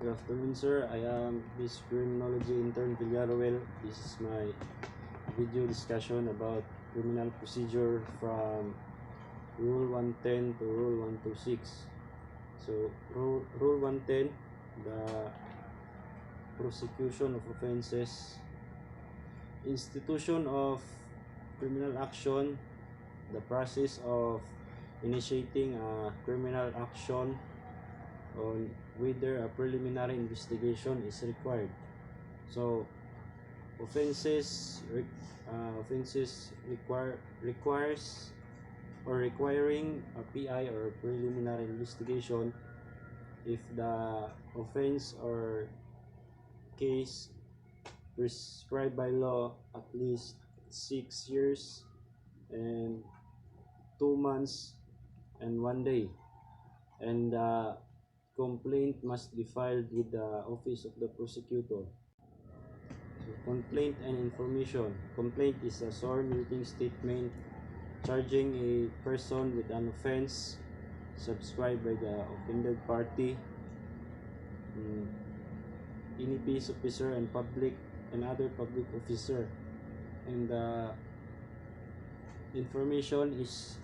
Good afternoon, sir. I am Miss Criminology Intern Villaruel. This is my video discussion about criminal procedure from Rule 110 to Rule 126. So, Rule 110, the prosecution of offenses, institution of criminal action, the process of initiating a criminal action on whether a preliminary investigation is required. So offenses requiring a PI or preliminary investigation if the offense or case prescribed by law at least 6 years and 2 months and 1 day, and complaint must be filed with the office of the prosecutor. So, complaint and information. Complaint is a sworn written statement charging a person with an offense subscribed by the offended party, any peace officer and other public officer. And the information is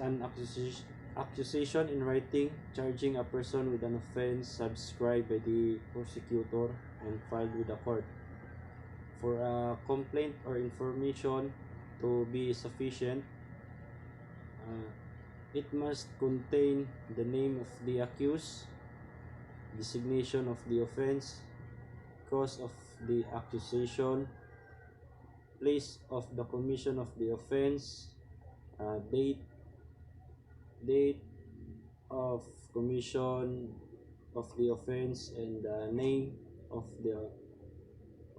an accusation in writing charging a person with an offense subscribed by the prosecutor and filed with the court. For a complaint or information to be sufficient, it must contain the name of the accused, designation of the offense, cause of the accusation, place of the commission of the offense, date of commission of the offense, and the name of the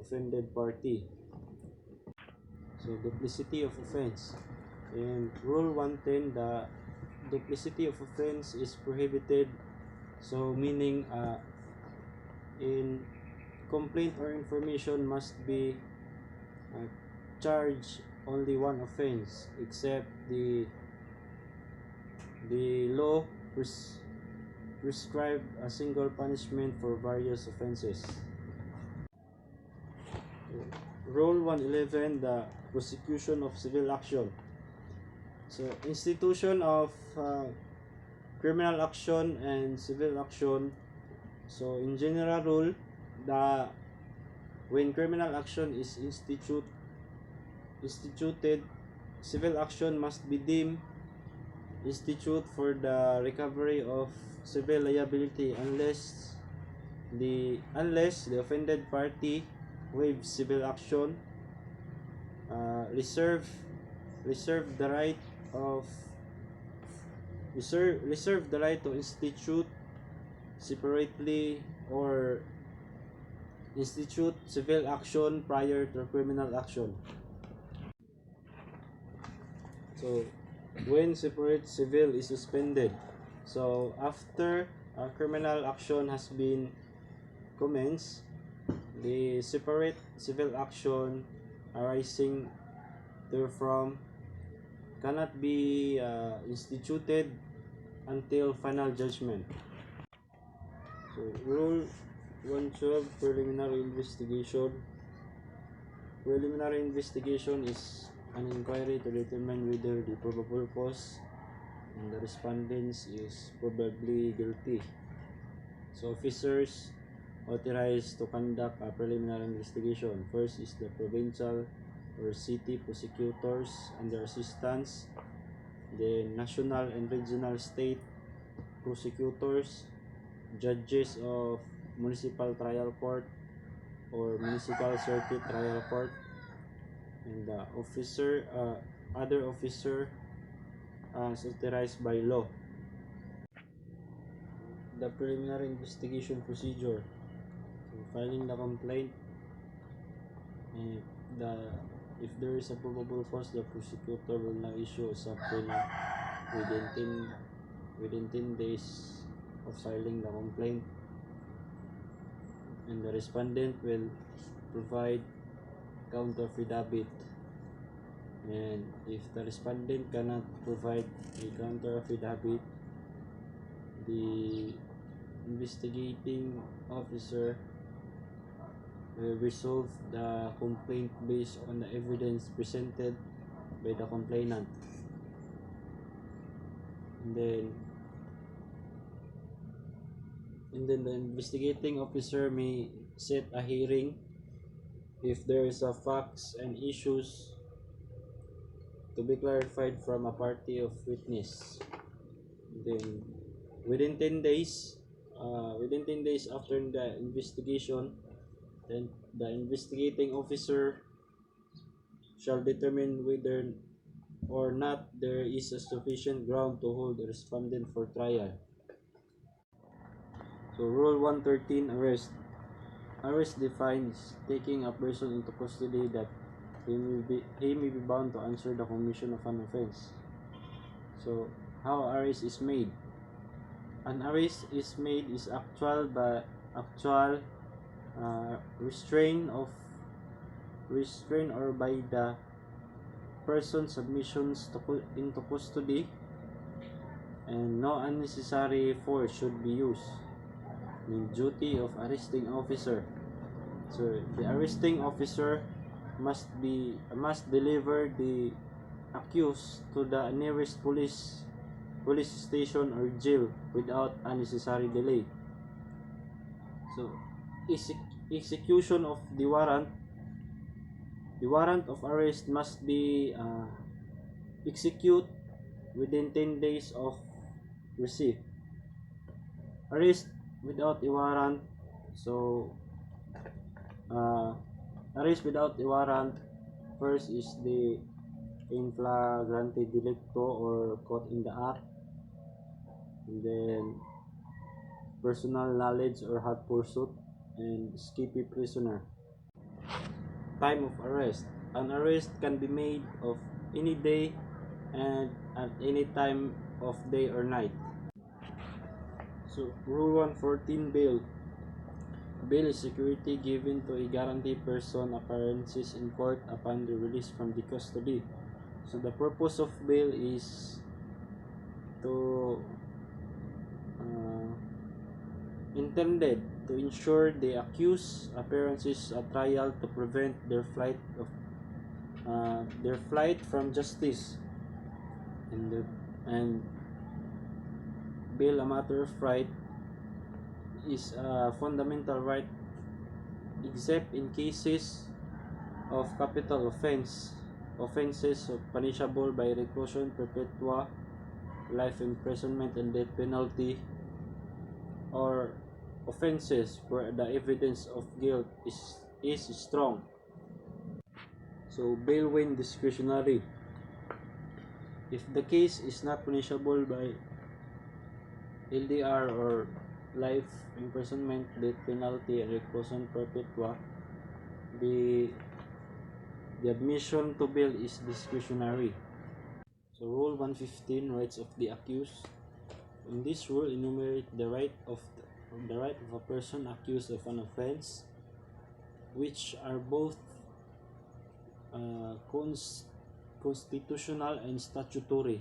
offended party. So duplicity of offense. In Rule 110, the duplicity of offense is prohibited. So meaning in complaint or information must be charge only one offense, except the law prescribed a single punishment for various offenses. Rule 111, the prosecution of civil action. So institution of criminal action and civil action. So in general rule, when criminal action is instituted, civil action must be deemed institute for the recovery of civil liability unless the offended party waives civil action, reserve the right to institute separately or institute civil action prior to criminal action. So when separate civil is suspended, so after a criminal action has been commenced, the separate civil action arising therefrom cannot be instituted until final judgment. So Rule 112, preliminary investigation. Preliminary investigation is an inquiry to determine whether the probable cause and the respondents is probably guilty. So officers authorized to conduct a preliminary investigation. First is the provincial or city prosecutors under assistance, the national and regional state prosecutors, judges of municipal trial court or municipal circuit trial court, and the other officer as authorized by law. The preliminary investigation procedure. So filing the complaint, and if there is a probable cause, the prosecutor will now issue a subpoena within 10 days of filing the complaint, and the respondent will provide counter affidavit. And if the respondent cannot provide a counter affidavit, the investigating officer will resolve the complaint based on the evidence presented by the complainant. And then the investigating officer may set a hearing if there is a facts and issues to be clarified from a party of witness. Then within 10 days after the investigation, then the investigating officer shall determine whether or not there is a sufficient ground to hold the respondent for trial. So Rule 113, arrest. Arrest defines taking a person into custody that he may be bound to answer the commission of an offense. So how arrest is made? An arrest is made is actual restraint or by the person's submissions into custody, and no unnecessary force should be used. Duty of arresting officer. So the arresting officer must deliver the accused to the nearest police station or jail without unnecessary delay. So execution of the warrant of arrest must be executed within 10 days of receipt. Arrest without a warrant. So arrest without a warrant, first is the in flagrante delicto or caught in the act, and then personal knowledge or hot pursuit, and escapee prisoner. Time of arrest. An arrest can be made of any day and at any time of day or night. So Rule 114, bail. Bail is security given to a guaranteed person appearances in court upon the release from the custody. So the purpose of bail is to intended to ensure the accused appearances at trial to prevent their flight from justice, and bail, a matter of right, is a fundamental right except in cases of capital offenses punishable by reclusion perpetua, life imprisonment and death penalty, or offenses where the evidence of guilt is strong. So bail when discretionary. If the case is not punishable by LDR or life imprisonment, death penalty, and reclusion perpetua, the admission to bail is discretionary. So Rule 115, rights of the accused. In this rule, enumerate the right of a person accused of an offense, which are both constitutional and statutory,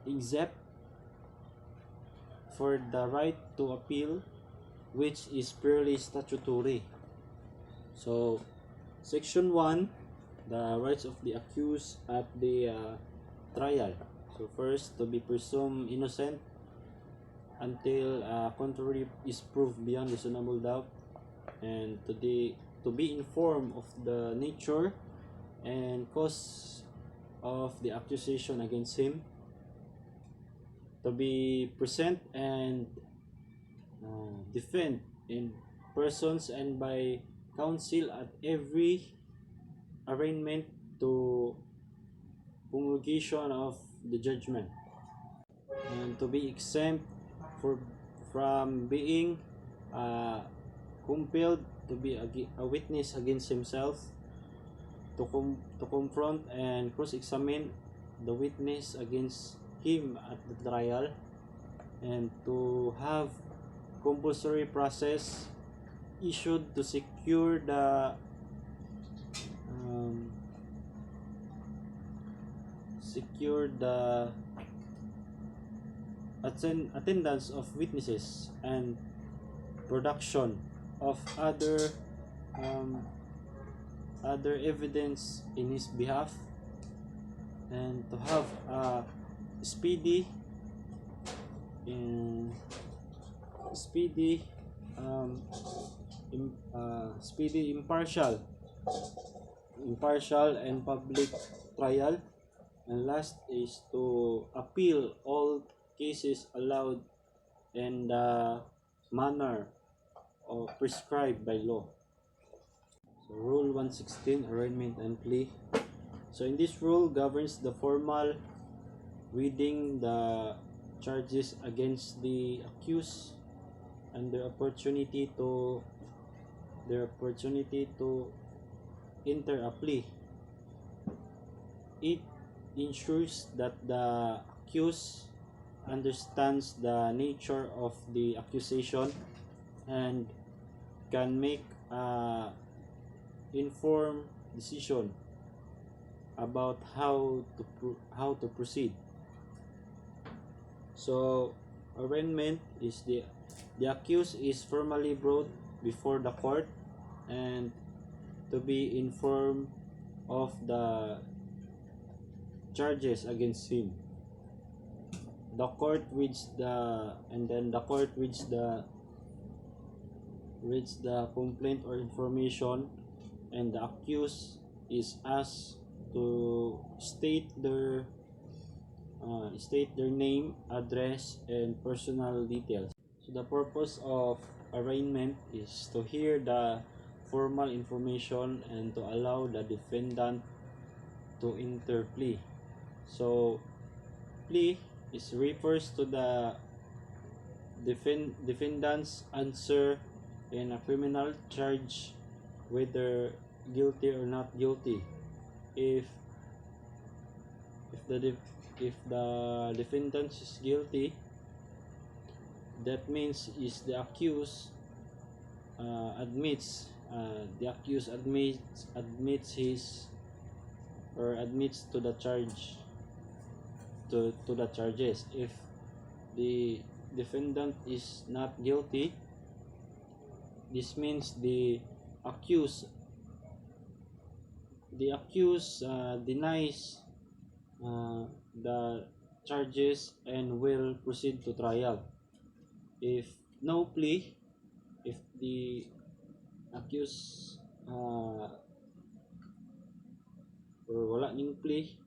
except for the right to appeal, which is purely statutory. So Section 1, the rights of the accused at the trial. So first, to be presumed innocent until contrary is proved beyond reasonable doubt, and to be informed of the nature and cause of the accusation against him, to be present and defend in persons and by counsel at every arraignment to promulgation of the judgment, and to be exempt from being compelled to be a witness against himself, to confront and cross-examine the witness against him at the trial, and to have compulsory process issued to secure the attendance of witnesses, and production of um, other evidence in his behalf, and to have a speedy in speedy speedy impartial and public trial. And last is to appeal all cases allowed in the manner or prescribed by law. So Rule 116, Arraignment and Plea. So in this rule governs the formal reading the charges against the accused and their opportunity to enter a plea. It ensures that the accused understands the nature of the accusation and can make a informed decision about how to proceed. So arraignment is the accused is formally brought before the court and to be informed of the charges against him. The court reads the complaint or information, and the accused is asked to state their name, address, and personal details. So the purpose of arraignment is to hear the formal information and to allow the defendant to enter plea. So plea refers to the defendant's answer in a criminal charge, whether guilty or not guilty. If the defendant is guilty, that means the accused admits to the charges. If the defendant is not guilty, this means the accused denies the charges and will proceed to trial. If no plea, if the accused or wala ning plea,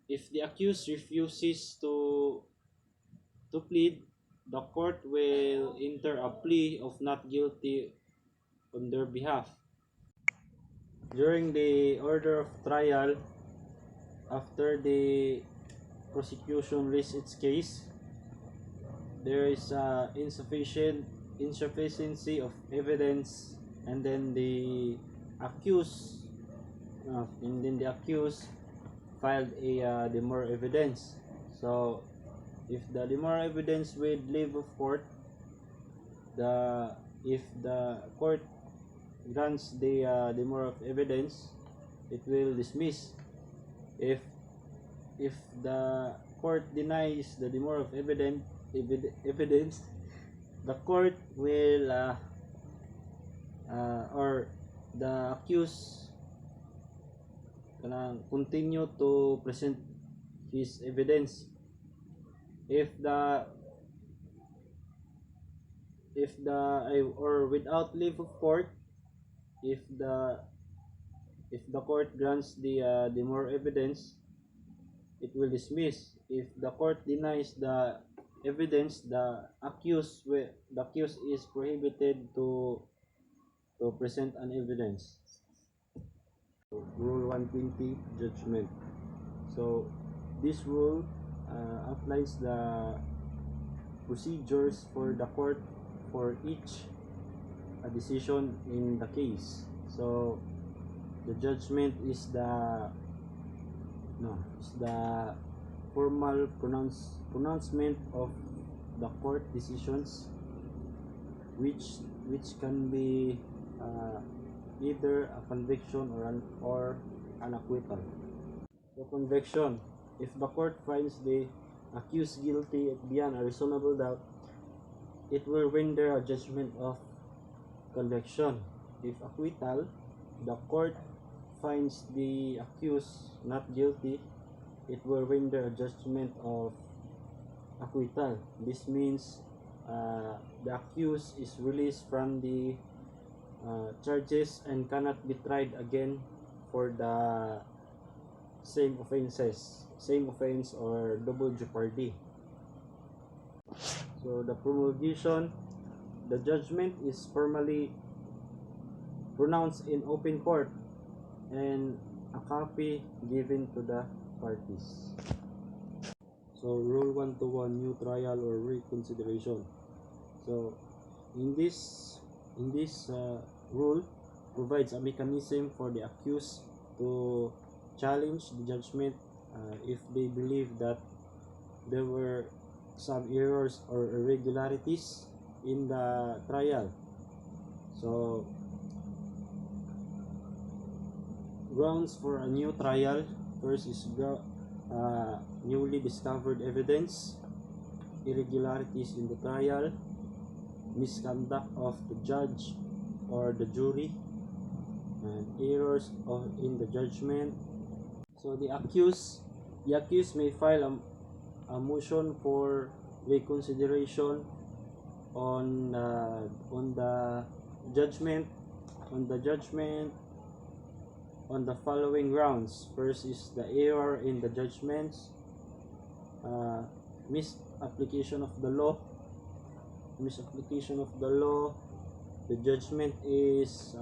if the accused refuses to plead, the court will enter a plea of not guilty on their behalf. During the order of trial, after the prosecution reaches its case, there is insufficiency of evidence, and then the accused filed a demur evidence. So if the demur evidence with leave of court, if the court grants the demur of evidence, it will dismiss. If the court denies the demur of evidence, the court will or the accused continue to present his evidence. If or without leave of court, if the court grants the demur evidence, it will dismiss. If the court denies the evidence, the accused is prohibited to present an evidence. Rule 120, judgment. So this rule outlines the procedures for the court for each decision in the case. So the judgment is the formal pronouncement of the court decisions, which can be either a conviction or an acquittal. So conviction: if the court finds the accused guilty beyond a reasonable doubt, it will render a judgment of conviction. If acquittal, the court finds the accused not guilty, it will render a judgment of acquittal. This means the accused is released from the charges and cannot be tried again for the same offense or double jeopardy. So the promulgation, the judgment is formally pronounced in open court and a copy given to the parties. So rule 121, new trial or reconsideration. So in this rule provides a mechanism for the accused to challenge the judgment if they believe that there were some errors or irregularities in the trial. So grounds for a new trial, first is newly discovered evidence, irregularities in the trial, misconduct of the judge or the jury, and errors in the judgment. So the accused may file a motion for reconsideration on the judgment on the following grounds. First is the error in the judgments, misapplication of the law. The judgment is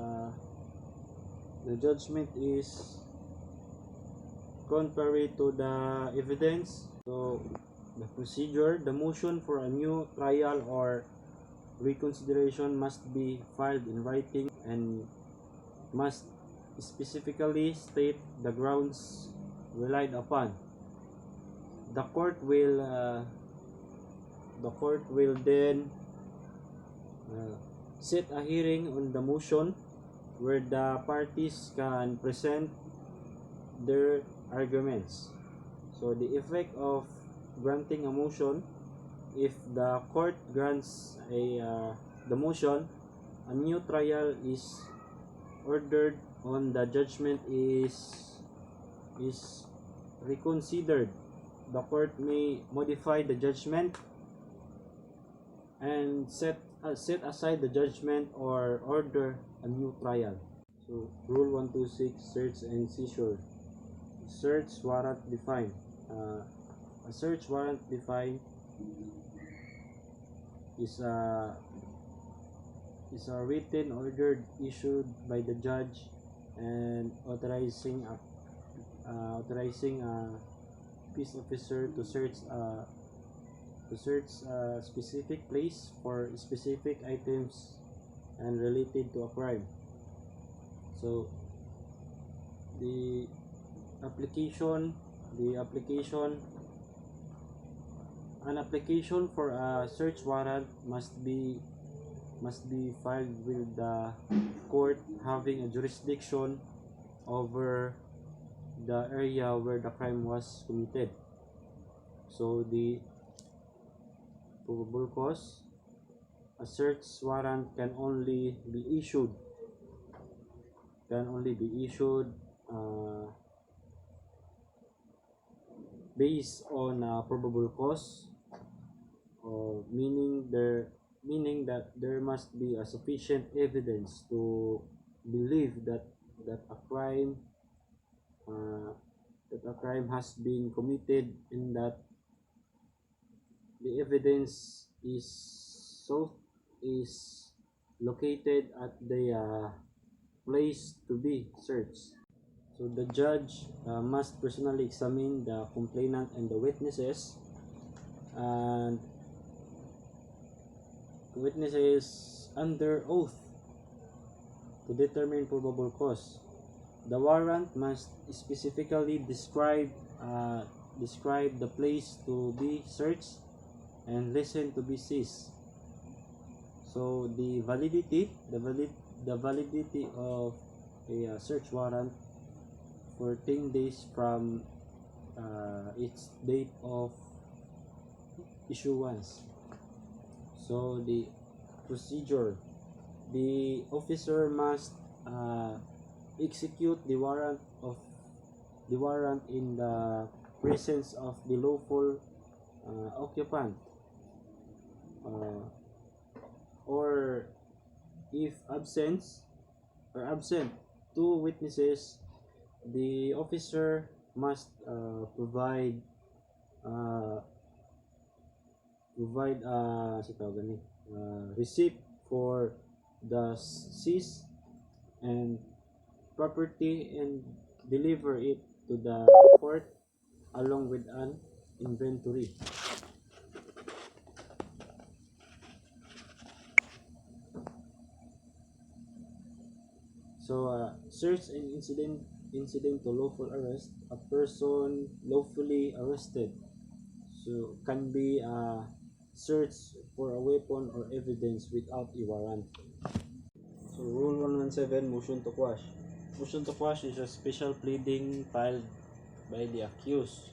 contrary to the evidence. So the procedure, the motion for a new trial or reconsideration must be filed in writing and must specifically state the grounds relied upon. The court will then set a hearing on the motion where the parties can present their arguments. So the effect of granting a motion, if the court grants the motion, a new trial is ordered on the judgment is reconsidered. The court may modify the judgment and set aside the judgment or order a new trial. So rule 126, search and seizure. Search warrant defined. A search warrant defined is a written order issued by the judge and authorizing a peace officer to search a specific place for specific items and related to a crime. So an application for a search warrant must be filed with the court having a jurisdiction over the area where the crime was committed. So the probable cause, a search warrant can only be issued based on a probable cause, meaning that there must be a sufficient evidence to believe that a crime has been committed, and that the evidence is located at the place to be searched. So the judge must personally examine the complainant and the witnesses, and the witnesses under oath to determine probable cause. The warrant must specifically describe the place to be searched and listen to be seized. So the validity of a search warrant 14 days from its date of issuance. So the procedure, the officer must execute the warrant in the presence of the lawful occupant, or if absent two witnesses, the officer must provide sa tawag ni receipt for the seized and property and deliver it to the court along with an inventory. So search and incident to lawful arrest, a person lawfully arrested so can be searched for a weapon or evidence without a warrant. So Rule 117, motion to quash. Motion to quash is a special pleading filed by the accused.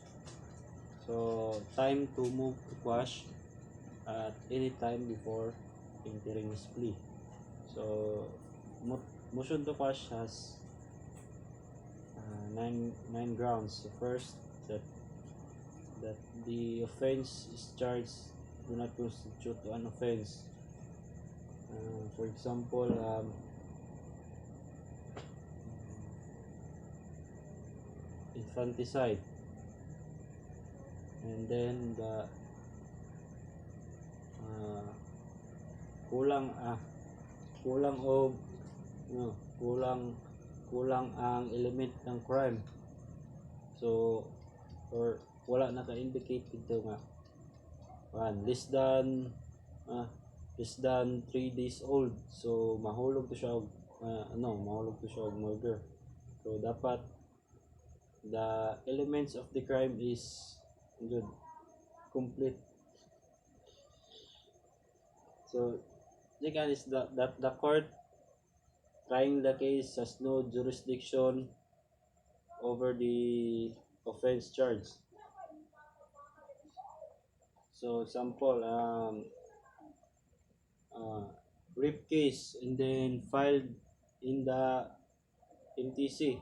So time to move to quash at any time before entering his plea. So motion to quash has nine grounds. So first, that the offense is charged do not constitute an offense. For example, infanticide, and then the kulang ang element ng crime. So or wala naka-indicate dito nga less than 3 days old, so mahulog to siya og murder. So dapat the elements of the crime is good, complete. So second is that the court trying the case has no jurisdiction over the offense charge. So example, rape case and then filed in the MTC.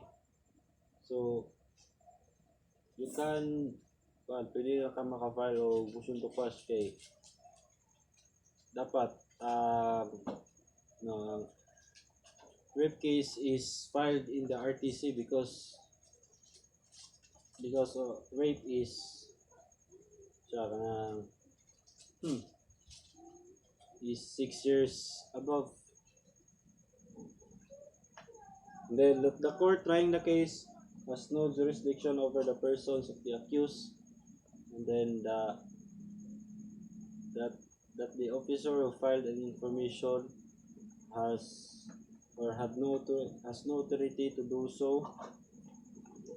So you can pwede ka makafile o motion to quash kay dapat rape case is filed in the RTC because rape is is 6 years above. Then the court trying the case has no jurisdiction over the persons of the accused, and then that the officer who filed an information has no authority to do so,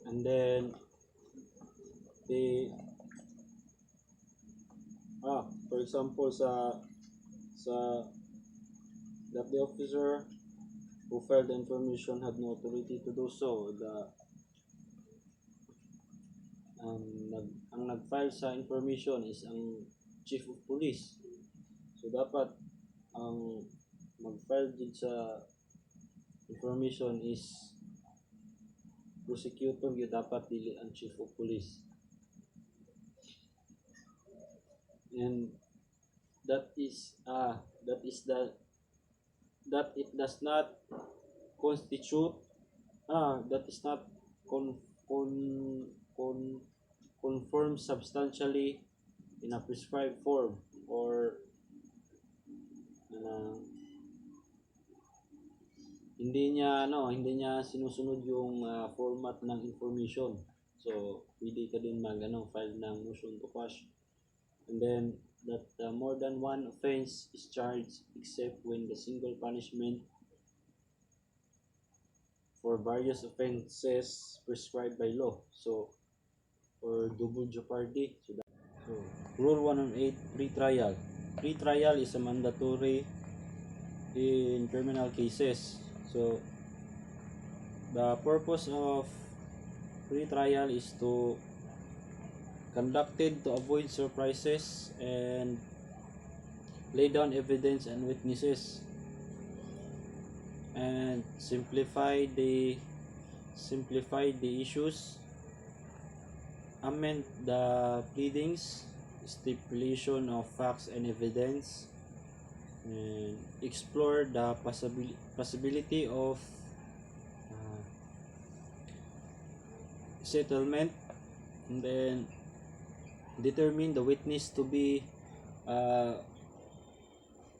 and then for example that the officer who filed the information had no authority to do so. Ang nag-file sa information is ang chief of police. So dapat ang mag-file din sa information is prosecutor, yung dapat dili ang chief of police. And that it does not constitute that is not conform substantially in a prescribed form, or hindi niya sinusunod yung format ng information. So pwede ka din file ng motion to quash. And then that more than one offense is charged except when the single punishment for various offenses prescribed by law. So or double jeopardy. So Rule 118, pre-trial. Pre-trial is a mandatory in criminal cases. So the purpose of pre-trial is to conducted to avoid surprises and lay down evidence and witnesses, and simplify the issues, amend the pleadings, stipulation of facts and evidence, and explore the possibility of settlement, and then determine the witness to be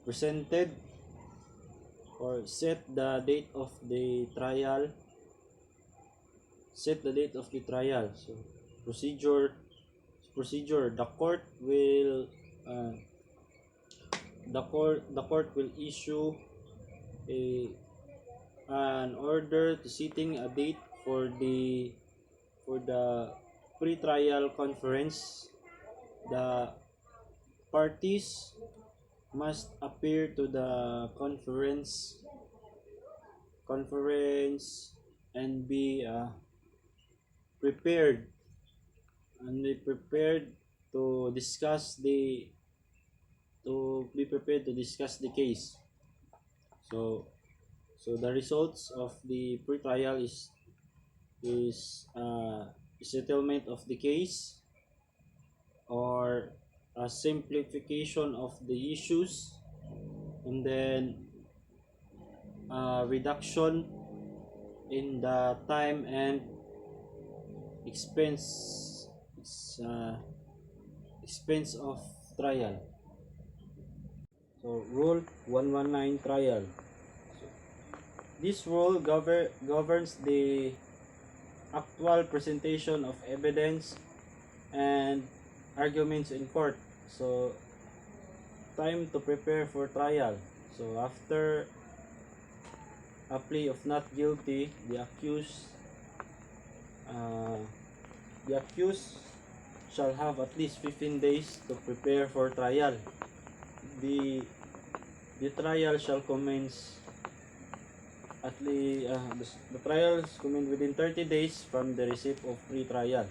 presented, or set the date of the trial. So procedure, the court will issue an order to setting a date for the pre-trial conference. The parties must appear to the conference and be prepared to discuss the case. So the results of the pre-trial is settlement of the case, or a simplification of the issues, and then reduction in the time and expense of trial. So Rule 119, trial. This rule governs the actual presentation of evidence and arguments in court. So time to prepare for trial. So after a plea of not guilty, the accused shall have at least 15 days to prepare for trial. The trial shall commence the trial commence within 30 days from the receipt of pre-trial.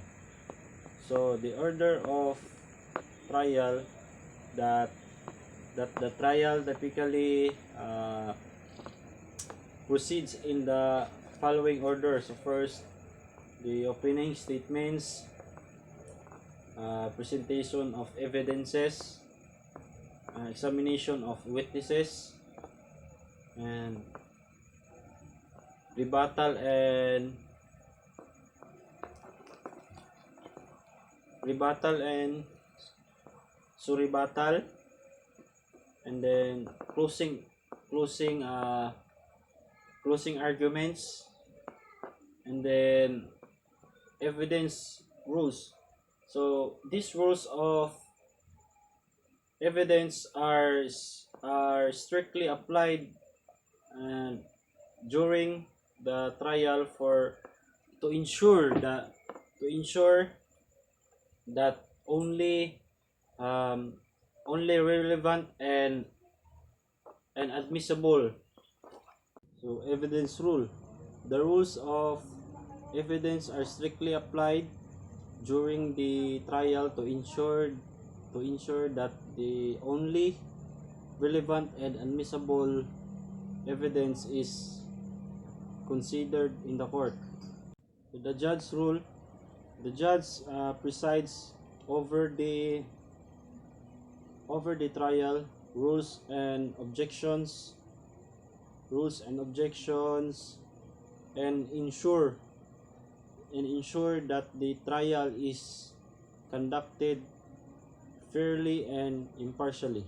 So the order of trial, that the trial typically proceeds in the following order. So first, the opening statements, presentation of evidences, examination of witnesses, and rebuttal and surrebuttal, and then closing arguments, and then evidence rules. So these rules of evidence are strictly applied during the trial to ensure that only relevant and admissible. So evidence rule. The rules of evidence are strictly applied during the trial to ensure that the only relevant and admissible evidence is considered in the court. So the judge's rule. The judge presides over the trial. Rules and objections, and ensure that the trial is conducted fairly and impartially.